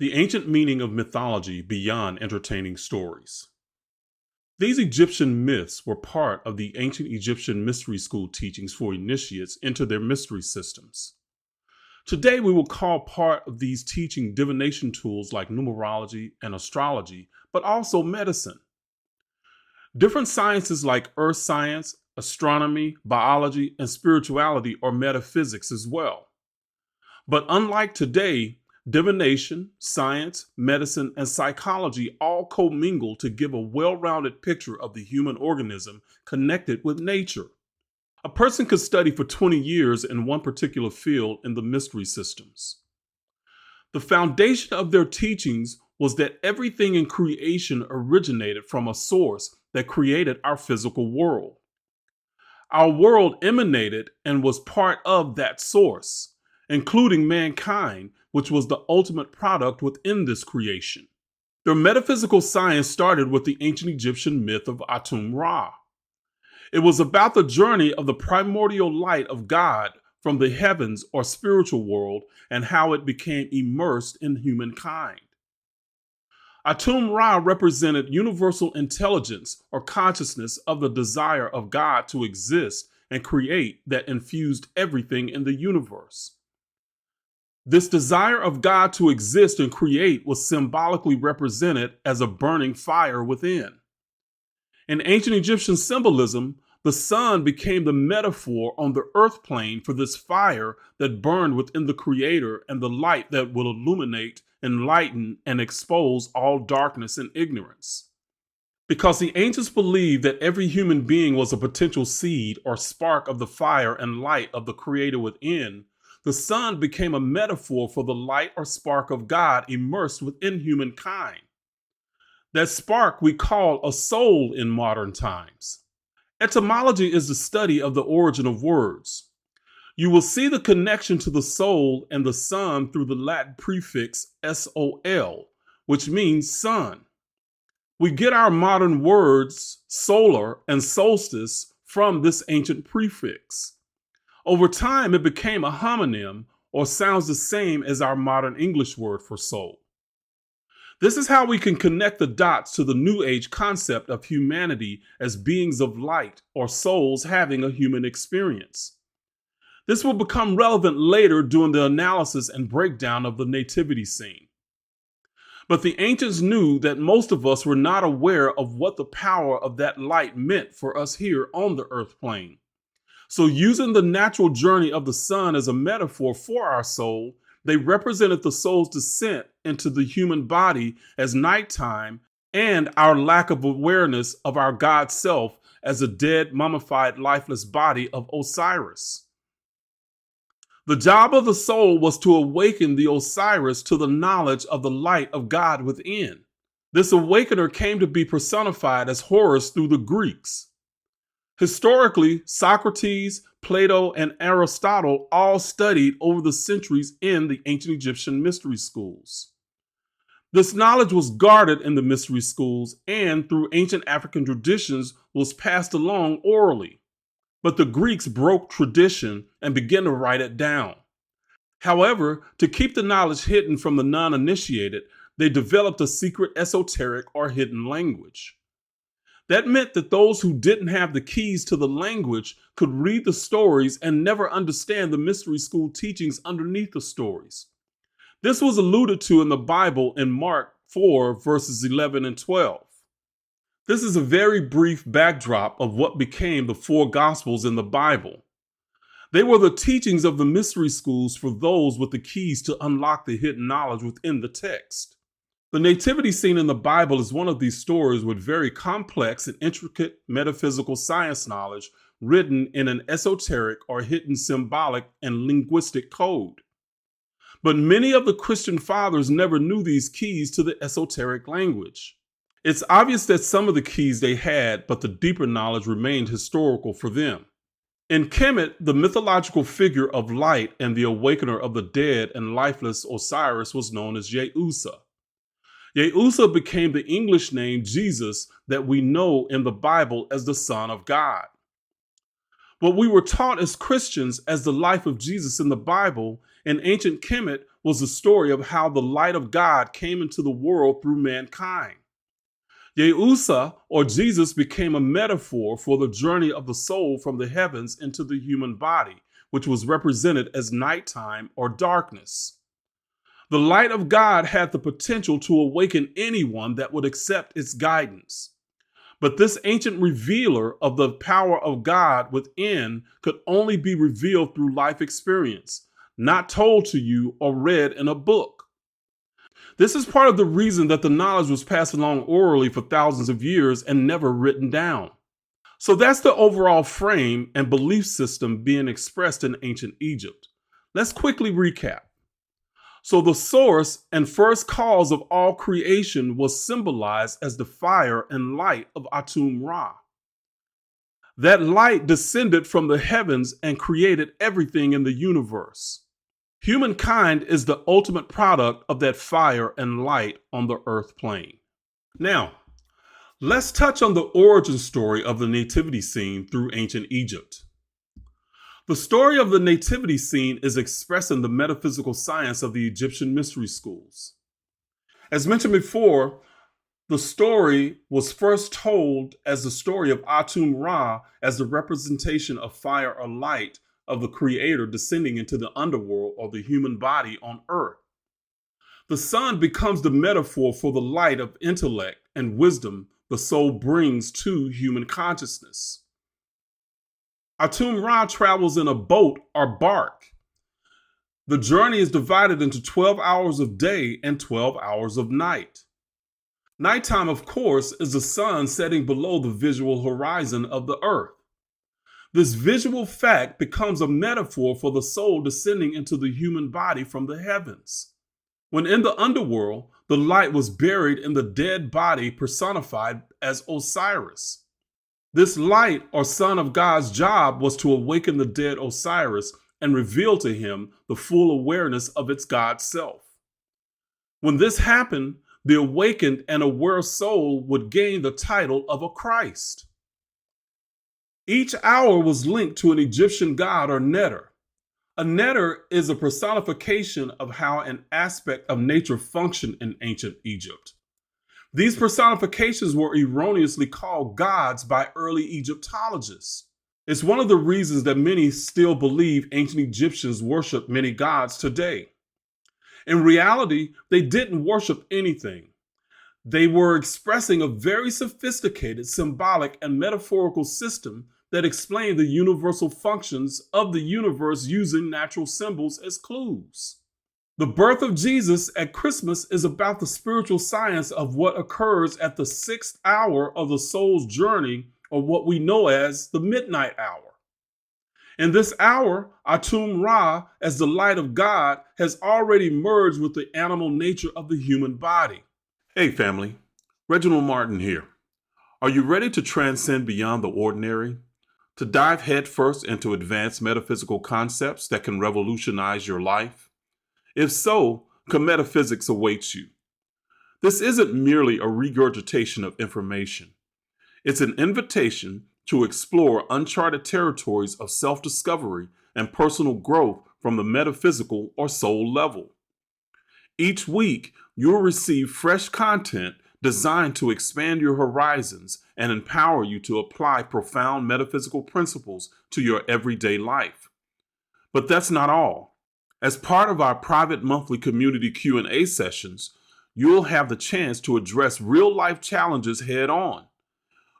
The ancient meaning of mythology beyond entertaining stories. These Egyptian myths were part of the ancient Egyptian mystery school teachings for initiates into their mystery systems. Today, we will call part of these teaching divination tools like numerology and astrology, but also medicine. Different sciences like earth science, astronomy, biology, and spirituality are metaphysics as well. But unlike today, divination, science, medicine, and psychology all commingle to give a well-rounded picture of the human organism connected with nature. A person could study for 20 years in one particular field in the mystery systems. The foundation of their teachings was that everything in creation originated from a source that created our physical world. Our world emanated and was part of that source, including mankind, which was the ultimate product within this creation. Their metaphysical science started with the ancient Egyptian myth of Atum Ra. It was about the journey of the primordial light of God from the heavens or spiritual world and how it became immersed in humankind. Atum Ra represented universal intelligence or consciousness of the desire of God to exist and create that infused everything in the universe. This desire of God to exist and create was symbolically represented as a burning fire within. In ancient Egyptian symbolism, the sun became the metaphor on the earth plane for this fire that burned within the Creator and the light that will illuminate, enlighten, and expose all darkness and ignorance. Because the ancients believed that every human being was a potential seed or spark of the fire and light of the Creator within, the sun became a metaphor for the light or spark of God immersed within humankind. That spark we call a soul in modern times. Etymology is the study of the origin of words. You will see the connection to the soul and the sun through the Latin prefix sol, which means sun. We get our modern words solar and solstice from this ancient prefix. Over time, it became a homonym or sounds the same as our modern English word for soul. This is how we can connect the dots to the New Age concept of humanity as beings of light or souls having a human experience. This will become relevant later during the analysis and breakdown of the nativity scene. But the ancients knew that most of us were not aware of what the power of that light meant for us here on the earth plane. So using the natural journey of the sun as a metaphor for our soul, they represented the soul's descent into the human body as nighttime and our lack of awareness of our God self as a dead, mummified, lifeless body of Osiris. The job of the soul was to awaken the Osiris to the knowledge of the light of God within. This awakener came to be personified as Horus through the Greeks. Historically, Socrates, Plato, and Aristotle all studied over the centuries in the ancient Egyptian mystery schools. This knowledge was guarded in the mystery schools and through ancient African traditions was passed along orally. But the Greeks broke tradition and began to write it down. However, to keep the knowledge hidden from the non-initiated, they developed a secret esoteric or hidden language. That meant that those who didn't have the keys to the language could read the stories and never understand the mystery school teachings underneath the stories. This was alluded to in the Bible in Mark 4, verses 11 and 12. This is a very brief backdrop of what became the four Gospels in the Bible. They were the teachings of the mystery schools for those with the keys to unlock the hidden knowledge within the text. The nativity scene in the Bible is one of these stories with very complex and intricate metaphysical science knowledge written in an esoteric or hidden symbolic and linguistic code. But many of the Christian fathers never knew these keys to the esoteric language. It's obvious that some of the keys they had, but the deeper knowledge remained historical for them. In Kemet, the mythological figure of light and the awakener of the dead and lifeless Osiris was known as Yeusa. Yeusa became the English name Jesus that we know in the Bible as the Son of God. What we were taught as Christians as the life of Jesus in the Bible in ancient Kemet was the story of how the light of God came into the world through mankind. Yehusa, or Jesus, became a metaphor for the journey of the soul from the heavens into the human body, which was represented as nighttime or darkness. The light of God had the potential to awaken anyone that would accept its guidance. But this ancient revealer of the power of God within could only be revealed through life experience, not told to you or read in a book. This is part of the reason that the knowledge was passed along orally for thousands of years and never written down. So that's the overall frame and belief system being expressed in ancient Egypt. Let's quickly recap. So the source and first cause of all creation was symbolized as the fire and light of Atum Ra. That light descended from the heavens and created everything in the universe. Humankind is the ultimate product of that fire and light on the earth plane. Now, let's touch on the origin story of the nativity scene through ancient Egypt. The story of the nativity scene is expressed in the metaphysical science of the Egyptian mystery schools. As mentioned before, the story was first told as the story of Atum Ra as the representation of fire or light of the creator descending into the underworld or the human body on earth. The sun becomes the metaphor for the light of intellect and wisdom the soul brings to human consciousness. Atum Ra travels in a boat or barque. The journey is divided into 12 hours of day and 12 hours of night. Nighttime, of course, is the sun setting below the visual horizon of the earth. This visual fact becomes a metaphor for the soul descending into the human body from the heavens. When in the underworld, the light was buried in the dead body personified as Osiris. This light, or son of God's job, was to awaken the dead Osiris and reveal to him the full awareness of its God self. When this happened, the awakened and aware soul would gain the title of a Christ. Each hour was linked to an Egyptian god or neter. A neter is a personification of how an aspect of nature functioned in ancient Egypt. These personifications were erroneously called gods by early Egyptologists. It's one of the reasons that many still believe ancient Egyptians worship many gods today. In reality, they didn't worship anything. They were expressing a very sophisticated symbolic and metaphorical system that explained the universal functions of the universe using natural symbols as clues. The birth of Jesus at Christmas is about the spiritual science of what occurs at the 6th hour of the soul's journey, or what we know as the midnight hour. In this hour, Atum Ra, as the light of God, has already merged with the animal nature of the human body. Hey family, Reginald Martin here. Are you ready to transcend beyond the ordinary? To dive headfirst into advanced metaphysical concepts that can revolutionize your life? If so, Kametaphysics awaits you. This isn't merely a regurgitation of information. It's an invitation to explore uncharted territories of self-discovery and personal growth from the metaphysical or soul level. Each week, you'll receive fresh content designed to expand your horizons and empower you to apply profound metaphysical principles to your everyday life. But that's not all. As part of our private monthly community Q&A sessions, you'll have the chance to address real-life challenges head-on.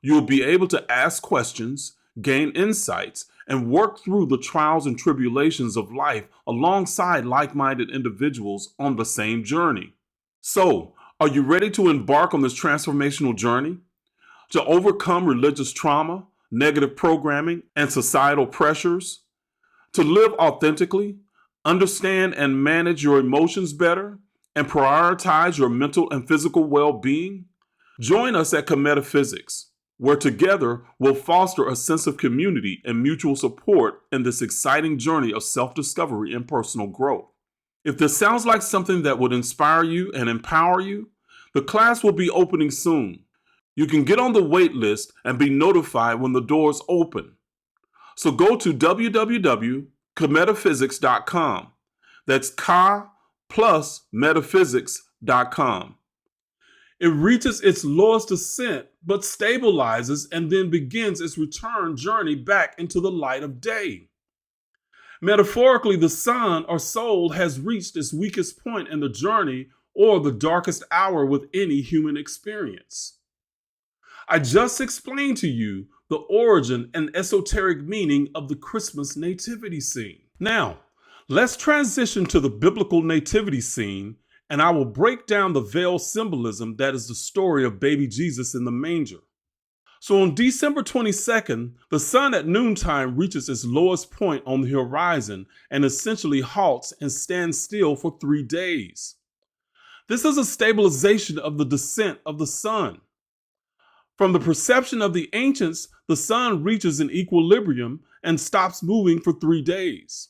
You'll be able to ask questions, gain insights, and work through the trials and tribulations of life alongside like-minded individuals on the same journey. So, are you ready to embark on this transformational journey? To overcome religious trauma, negative programming, and societal pressures? To live authentically, understand and manage your emotions better, and prioritize your mental and physical well-being? Join us at Kemetaphysics, where together we'll foster a sense of community and mutual support in this exciting journey of self-discovery and personal growth. If this sounds like something that would inspire you and empower you, the class will be opening soon. You can get on the wait list and be notified when the doors open. So go to www.kemetaphysics.com. That's Ka plus metaphysics.com. It reaches its lowest ascent, but stabilizes and then begins its return journey back into the light of day. Metaphorically, the sun or soul has reached its weakest point in the journey or the darkest hour with any human experience. I just explained to you the origin and esoteric meaning of the Christmas nativity scene. Now, let's transition to the biblical nativity scene, and I will break down the veil symbolism that is the story of baby Jesus in the manger. So on December 22nd, the sun at noontime reaches its lowest point on the horizon and essentially halts and stands still for 3 days. This is a stabilization of the descent of the sun. From the perception of the ancients, the sun reaches an equilibrium and stops moving for 3 days.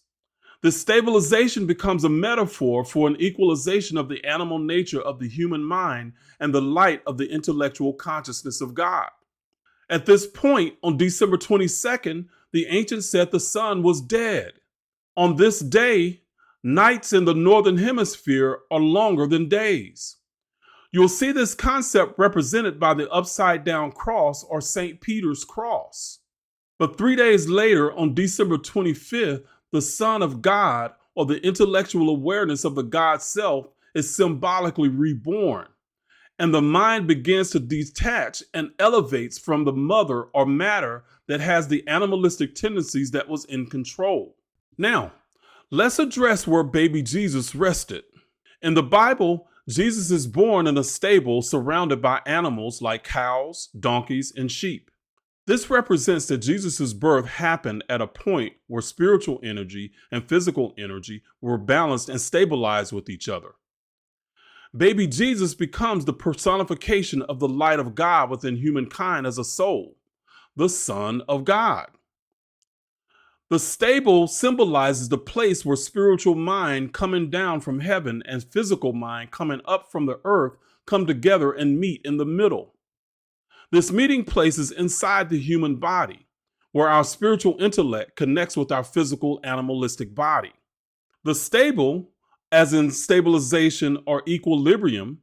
This stabilization becomes a metaphor for an equalization of the animal nature of the human mind and the light of the intellectual consciousness of God. At this point, on December 22nd, the ancients said the sun was dead. On this day, nights in the northern hemisphere are longer than days. You'll see this concept represented by the upside-down cross or St. Peter's cross. But 3 days later, on December 25th, the Son of God, or the intellectual awareness of the God self, is symbolically reborn, and the mind begins to detach and elevates from the mother or matter that has the animalistic tendencies that was in control. Now, let's address where baby Jesus rested. In the Bible, Jesus is born in a stable surrounded by animals like cows, donkeys, and sheep. This represents that Jesus' birth happened at a point where spiritual energy and physical energy were balanced and stabilized with each other. Baby Jesus becomes the personification of the light of God within humankind as a soul, the Son of God. The stable symbolizes the place where spiritual mind coming down from heaven and physical mind coming up from the earth come together and meet in the middle. This meeting place is inside the human body, where our spiritual intellect connects with our physical animalistic body. The stable, as in stabilization or equilibrium,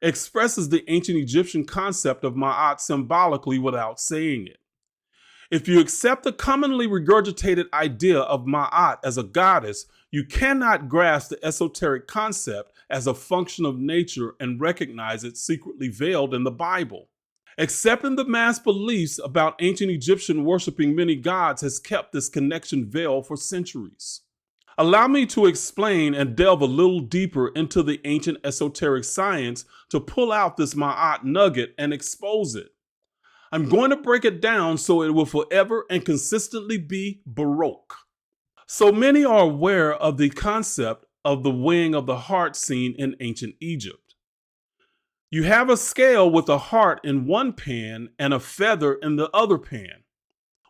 expresses the ancient Egyptian concept of Ma'at symbolically without saying it. If you accept the commonly regurgitated idea of Ma'at as a goddess, you cannot grasp the esoteric concept as a function of nature and recognize it secretly veiled in the Bible. Accepting the mass beliefs about ancient Egyptian worshiping many gods has kept this connection veiled for centuries. Allow me to explain and delve a little deeper into the ancient esoteric science to pull out this Ma'at nugget and expose it. I'm going to break it down so it will forever and consistently be Baroque. So many are aware of the concept of the weighing of the heart seen in ancient Egypt. You have a scale with a heart in one pan and a feather in the other pan.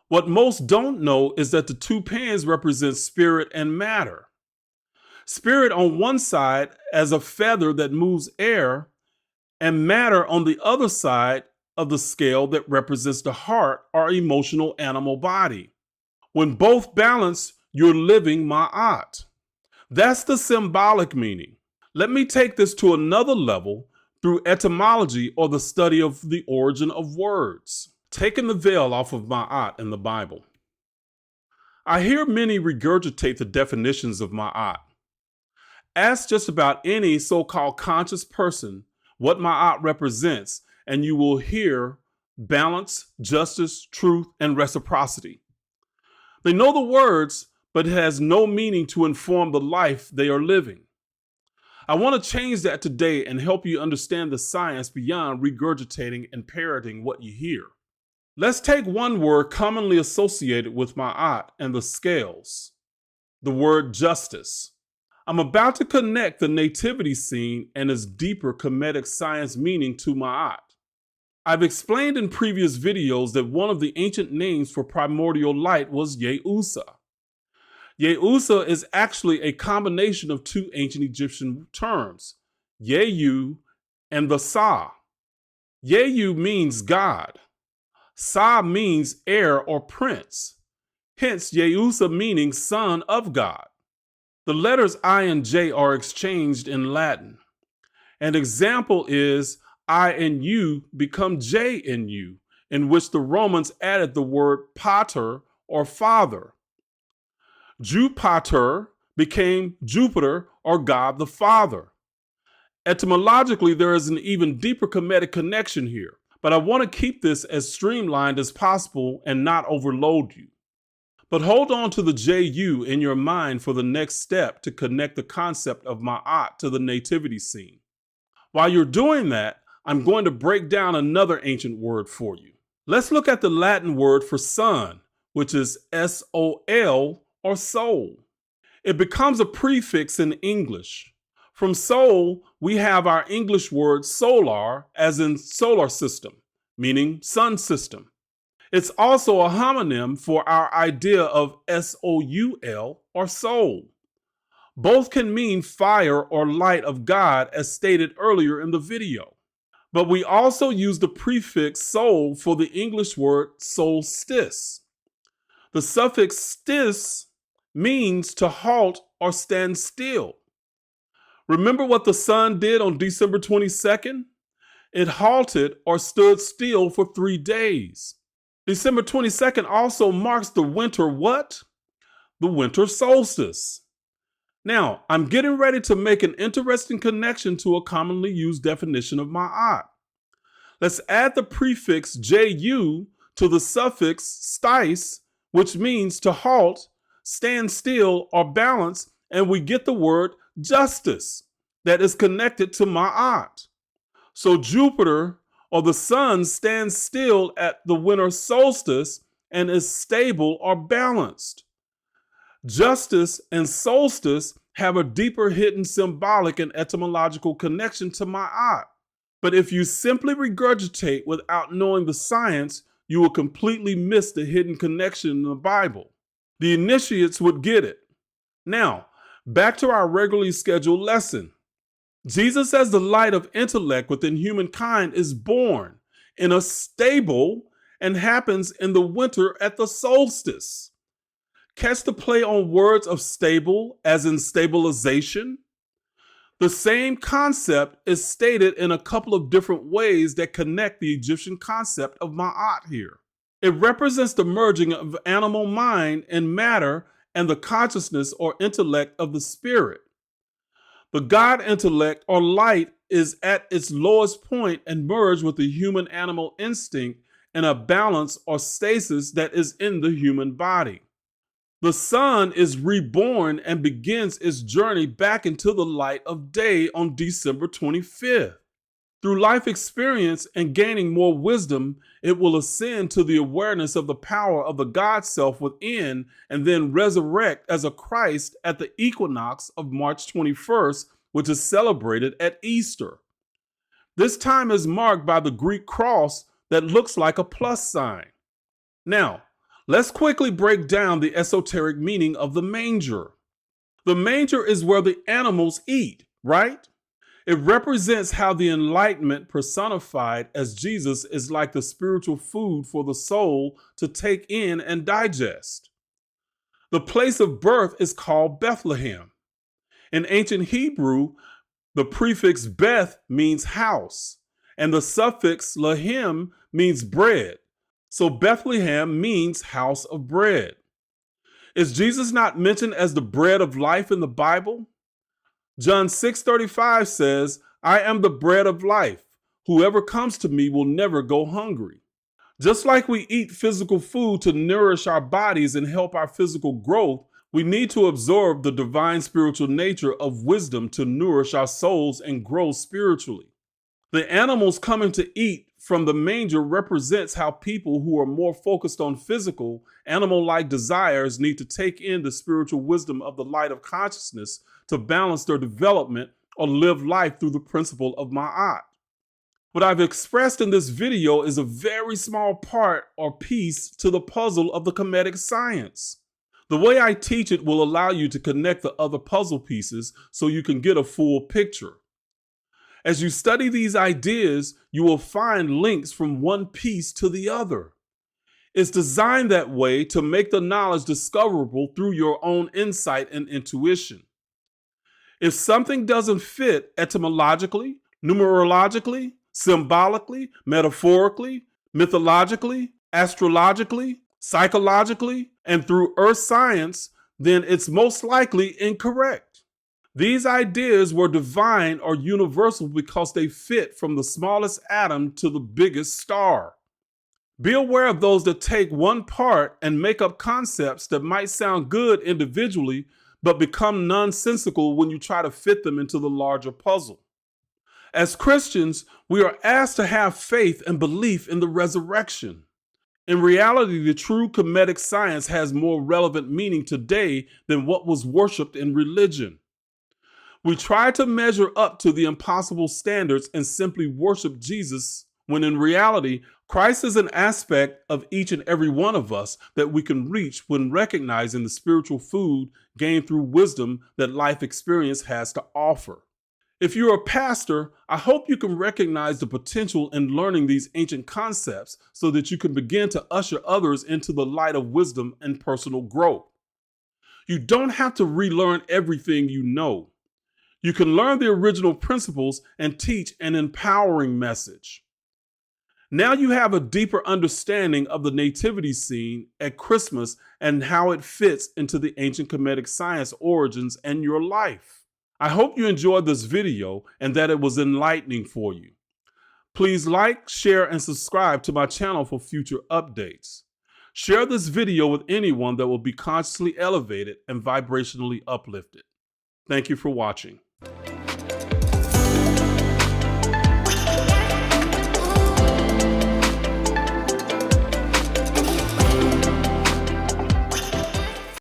What most don't know is that the two pans represent spirit and matter. Spirit on one side as a feather that moves air, and matter on the other side of the scale that represents the heart or emotional animal body. When both balance, you're living Ma'at. That's the symbolic meaning. Let me take this to another level through etymology, or the study of the origin of words. Taking the veil off of Ma'at in the Bible. I hear many regurgitate the definitions of Ma'at. Ask just about any so-called conscious person what Ma'at represents, and you will hear balance, justice, truth, and reciprocity. They know the words, but it has no meaning to inform the life they are living. I want to change that today and help you understand the science beyond regurgitating and parroting what you hear. Let's take one word commonly associated with Ma'at and the scales, the word justice. I'm about to connect the nativity scene and its deeper Kemetic science meaning to Ma'at. I've explained in previous videos that one of the ancient names for primordial light was Yeusa. Yeusa is actually a combination of two ancient Egyptian terms, Yeu and the Sa. Yeu means God. Sa means heir or prince. Hence, Yeusa meaning son of God. The letters I and J are exchanged in Latin. An example is I and U become J in U, in which the Romans added the word pater or father. Jupater became Jupiter or God the Father. Etymologically, there is an even deeper Kemetic connection here, but I want to keep this as streamlined as possible and not overload you. But hold on to the JU in your mind for the next step to connect the concept of Ma'at to the nativity scene. While you're doing that, I'm going to break down another ancient word for you. Let's look at the Latin word for sun, which is S-O-L or soul. It becomes a prefix in English. From soul, we have our English word solar, as in solar system, meaning sun system. It's also a homonym for our idea of S-O-U-L or soul. Both can mean fire or light of God, as stated earlier in the video. But we also use the prefix soul for the English word solstice. The suffix stis means to halt or stand still. Remember what the sun did on December 22nd? It halted or stood still for 3 days. December 22nd also marks the winter what? The winter solstice. Now, I'm getting ready to make an interesting connection to a commonly used definition of Ma'at. Let's add the prefix ju to the suffix stis, which means to halt, stand still, or balance, and we get the word justice that is connected to Ma'at. So Jupiter or the sun stands still at the winter solstice and is stable or balanced. Justice and solstice have a deeper hidden symbolic and etymological connection to Ma'at. But if you simply regurgitate without knowing the science, you will completely miss the hidden connection in the Bible. The initiates would get it. Now, back to our regularly scheduled lesson. Jesus, as the light of intellect within humankind, is born in a stable and happens in the winter at the solstice. Catch the play on words of stable as in stabilization? The same concept is stated in a couple of different ways that connect the Egyptian concept of Ma'at here. It represents the merging of animal mind and matter and the consciousness or intellect of the spirit. The God intellect or light is at its lowest point and merged with the human animal instinct in a balance or stasis that is in the human body. The sun is reborn and begins its journey back into the light of day on December 25th. Through life experience and gaining more wisdom, it will ascend to the awareness of the power of the God self within and then resurrect as a Christ at the equinox of March 21st, which is celebrated at Easter. This time is marked by the Greek cross that looks like a plus sign. Now, let's quickly break down the esoteric meaning of the manger. The manger is where the animals eat, right? It represents how the enlightenment personified as Jesus is like the spiritual food for the soul to take in and digest. The place of birth is called Bethlehem. In ancient Hebrew, the prefix Beth means house, and the suffix Lahem means bread. So Bethlehem means house of bread. Is Jesus not mentioned as the bread of life in the Bible? John 6:35 says, I am the bread of life. Whoever comes to me will never go hungry. Just like we eat physical food to nourish our bodies and help our physical growth, we need to absorb the divine spiritual nature of wisdom to nourish our souls and grow spiritually. The animals coming to eat from the manger represents how people who are more focused on physical, animal-like desires need to take in the spiritual wisdom of the light of consciousness to balance their development or live life through the principle of Ma'at. What I've expressed in this video is a very small part or piece to the puzzle of the Kemetic science. The way I teach it will allow you to connect the other puzzle pieces so you can get a full picture. As you study these ideas, you will find links from one piece to the other. It's designed that way to make the knowledge discoverable through your own insight and intuition. If something doesn't fit etymologically, numerologically, symbolically, metaphorically, mythologically, astrologically, psychologically, and through earth science, then it's most likely incorrect. These ideas were divine or universal because they fit from the smallest atom to the biggest star. Be aware of those that take one part and make up concepts that might sound good individually, but become nonsensical when you try to fit them into the larger puzzle. As Christians, we are asked to have faith and belief in the resurrection. In reality, the true Kemetic science has more relevant meaning today than what was worshipped in religion. We try to measure up to the impossible standards and simply worship Jesus, when in reality, Christ is an aspect of each and every one of us that we can reach when recognizing the spiritual food gained through wisdom that life experience has to offer. If you're a pastor, I hope you can recognize the potential in learning these ancient concepts so that you can begin to usher others into the light of wisdom and personal growth. You don't have to relearn everything you know. You can learn the original principles and teach an empowering message. Now you have a deeper understanding of the nativity scene at Christmas and how it fits into the ancient Kemetic science origins and your life. I hope you enjoyed this video and that it was enlightening for you. Please like, share, and subscribe to my channel for future updates. Share this video with anyone that will be consciously elevated and vibrationally uplifted. Thank you for watching.